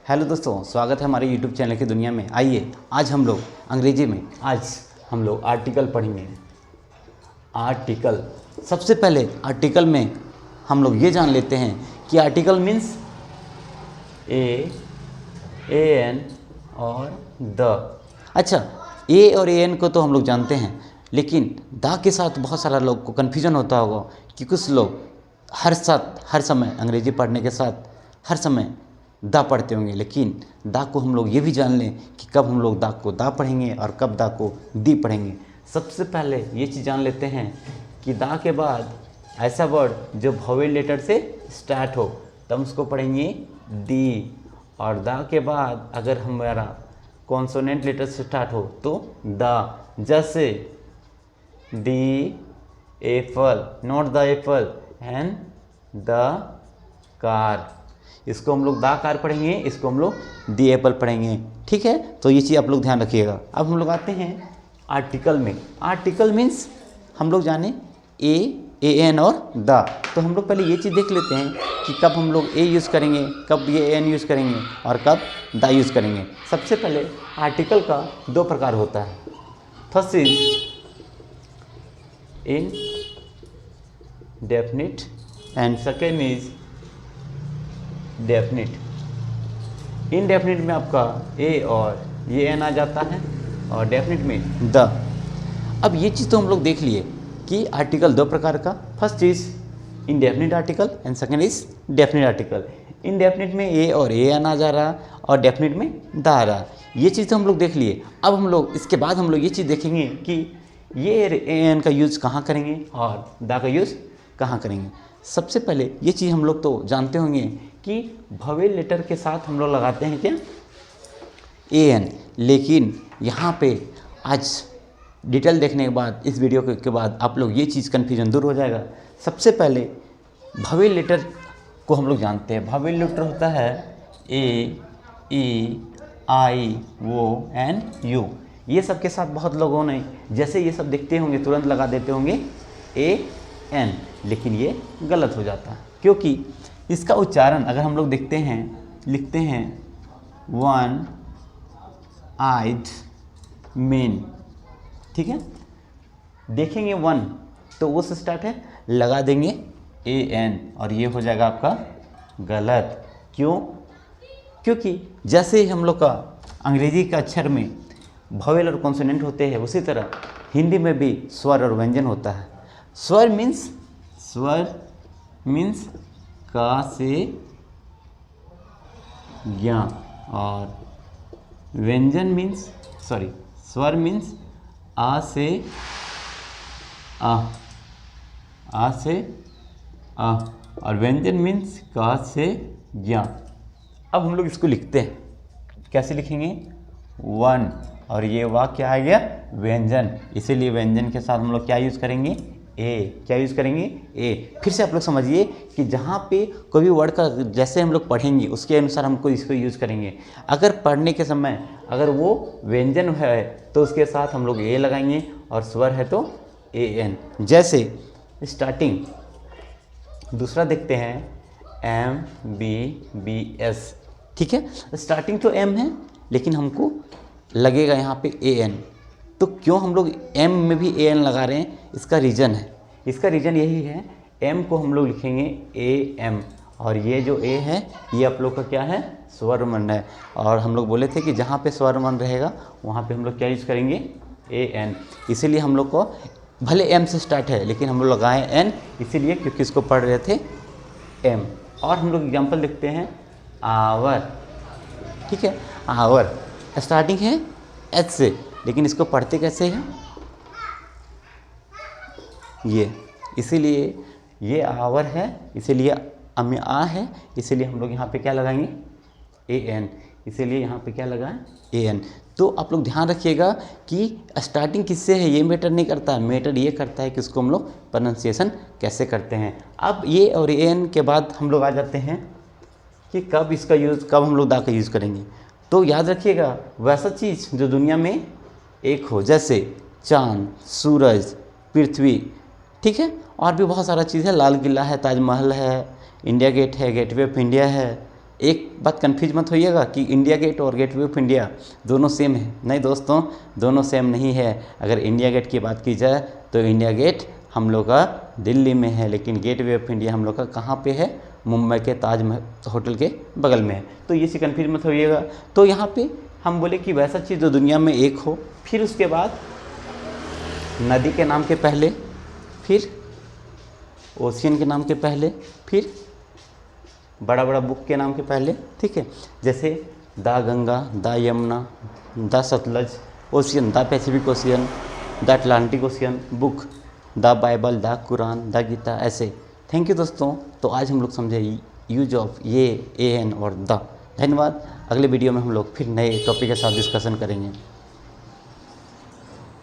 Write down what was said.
Hello दोस्तों, स्वागत है हमारे YouTube चैनल की दुनिया में। आइए आज हम लोग अंग्रेजी में आर्टिकल पढ़ेंगे। आर्टिकल, सबसे पहले आर्टिकल में हम लोग ये जान लेते हैं कि आर्टिकल मीन्स एन और द। अच्छा, ए और एन को तो हम लोग जानते हैं, लेकिन द के साथ बहुत सारा लोग को कन्फ्यूजन होता होगा कि कुछ लोग हर समय अंग्रेजी पढ़ने के साथ हर समय दा पढ़ते होंगे। लेकिन दा को हम लोग ये भी जान लें कि कब हम लोग दा को दा पढ़ेंगे और कब दा को दी पढ़ेंगे। सबसे पहले ये चीज़ जान लेते हैं कि दा के बाद ऐसा वर्ड जो वोवेल लेटर से स्टार्ट हो तब उसको पढ़ेंगे दी, और दा के बाद अगर हमारा कॉन्सोनेंट लेटर से स्टार्ट हो तो दा। जैसे the apple, not the apple, and the car, इसको हम लोग दा कार पढ़ेंगे, इसको हम लोग दी एप्पल पढ़ेंगे। ठीक है, तो ये चीज़ आप लोग ध्यान रखिएगा। अब हम लोग आते हैं आर्टिकल में। आर्टिकल मीन्स हम लोग जाने ए एन और द। तो हम लोग पहले ये चीज़ देख लेते हैं कि कब हम लोग ए यूज़ करेंगे, कब ये एन यूज़ करेंगे और कब द यूज़ करेंगे। सबसे पहले आर्टिकल का दो प्रकार होता है। First is indefinite and second is definite. Indefinite में आपका ए और ये एन आ जाता है और डेफिनिट में द। अब ये चीज़ तो हम लोग देख लिए कि आर्टिकल दो प्रकार का, first is indefinite article and second is definite article. Indefinite में ए और ए एन आ जा रहा और डेफिनिट में द आ रहा। ये चीज़ तो हम लोग देख लिए। अब हम लोग इसके बाद हम लोग ये चीज़ देखेंगे कि ये ए एन का यूज़ कहाँ करेंगे और द का यूज़ कहाँ करेंगे। सबसे पहले ये चीज़ हम लोग तो जानते होंगे कि वोवेल लेटर के साथ हम लोग लगाते हैं क्या, ए एन। लेकिन यहाँ पे आज डिटेल देखने के बाद, इस वीडियो के बाद आप लोग ये चीज़ कन्फ्यूजन दूर हो जाएगा। सबसे पहले वोवेल लेटर को हम लोग जानते हैं। वोवेल लेटर होता है ए, ई, आई, ओ एंड यू। ये सब के साथ बहुत लोगों ने जैसे ये सब देखते होंगे तुरंत लगा देते होंगे ए एन, लेकिन ये गलत हो जाता है क्योंकि इसका उच्चारण अगर हम लोग देखते हैं, लिखते हैं वन आइड मैन। ठीक है, देखेंगे वन तो वो से स्टार्ट है, लगा देंगे ए एन और ये हो जाएगा आपका गलत। क्यों? क्योंकि जैसे ही हम लोग का अंग्रेजी का अक्षर में वोवेल और कॉन्सोनेंट होते हैं, उसी तरह हिंदी में भी स्वर और व्यंजन होता है। स्वर मीन्स का से ज्ञा, और व्यंजन मीन्स स्वर मीन्स आ से आ से आ, और व्यंजन मीन्स का से ज्ञा। अब हम लोग इसको लिखते हैं, कैसे लिखेंगे, वन और ये वाह क्या आ गया, व्यंजन। इसीलिए व्यंजन के साथ हम लोग क्या यूज़ करेंगे, ए। क्या यूज़ करेंगे, ए। फिर से आप लोग समझिए कि जहाँ पे कोई भी वर्ड का जैसे हम लोग पढ़ेंगे उसके अनुसार हमको इसको यूज़ करेंगे। अगर पढ़ने के समय अगर वो व्यंजन है तो उसके साथ हम लोग ए लगाएंगे और स्वर है तो ए एन। जैसे स्टार्टिंग दूसरा देखते हैं एम बी एस। ठीक है, स्टार्टिंग तो एम है लेकिन हमको लगेगा यहाँ पे ए एन। तो क्यों हम लोग एम में भी ए एन लगा रहे हैं, इसका रीज़न है। इसका रीज़न यही है, एम को हम लोग लिखेंगे ए एम और ये जो ए है ये आप लोग का क्या है, स्वरमन है। और हम लोग बोले थे कि जहाँ पे स्वरमन रहेगा वहाँ पे हम लोग क्या यूज़ करेंगे, ए एन। इसीलिए हम लोग को भले एम से स्टार्ट है लेकिन हम लोग लगाए एन, इसीलिए क्योंकि इसको पढ़ रहे थे एम। और हम लोग एग्जाम्पल देखते हैं आवर। ठीक है, आवर स्टार्टिंग है एच से, लेकिन इसको पढ़ते कैसे हैं, ये। इसीलिए ये आवर है, इसीलिए अम्य आ है, इसीलिए हम लोग यहाँ पे क्या लगाएंगे, ए एन। इसीलिए यहाँ पे क्या लगाएं, ए एन। तो आप लोग ध्यान रखिएगा कि स्टार्टिंग किससे है ये मैटर नहीं करता, मैटर ये करता है कि उसको हम लोग प्रोनाउंसिएशन कैसे करते हैं। अब ये और ए एन के बाद हम लोग आ जाते हैं कि कब इसका यूज़, कब हम लोग दा का यूज़ करेंगे। तो याद रखिएगा वैसा चीज़ जो दुनिया में एक हो, जैसे चांद, सूरज, पृथ्वी। ठीक है, और भी बहुत सारा चीज़ है, लाल किला है, ताजमहल है, इंडिया गेट है, गेटवे ऑफ इंडिया है, एक बात कन्फ्यूज मत होइएगा कि इंडिया गेट और गेटवे ऑफ इंडिया दोनों सेम है। नहीं दोस्तों, दोनों सेम नहीं है। अगर इंडिया गेट की बात की जाए तो इंडिया गेट हम लोग का दिल्ली में है, लेकिन गेटवे ऑफ इंडिया हम लोग का कहाँ पे है? मुंबई के ताज महल होटल के बगल में है। तो ये से कन्फ्यूज मत होइएगा। तो यहाँ पे हम बोले कि वैसा चीज़ जो दुनिया में एक हो, फिर उसके बाद नदी के नाम के पहले, फिर ओशियन के नाम के पहले, फिर बड़ा बड़ा बुक के नाम के पहले, ठीक है। जैसे the Ganga, the Yamuna, the Sutlej, ocean, the Pacific Ocean, the Atlantic Ocean, book, the Bible, the Quran, the Gita, ऐसे। थैंक यू दोस्तों। तो आज हम लोग समझे यूज ऑफ ये, एन और द। धन्यवाद। अगले वीडियो में हम लोग फिर नए टॉपिक के साथ डिस्कशन करेंगे।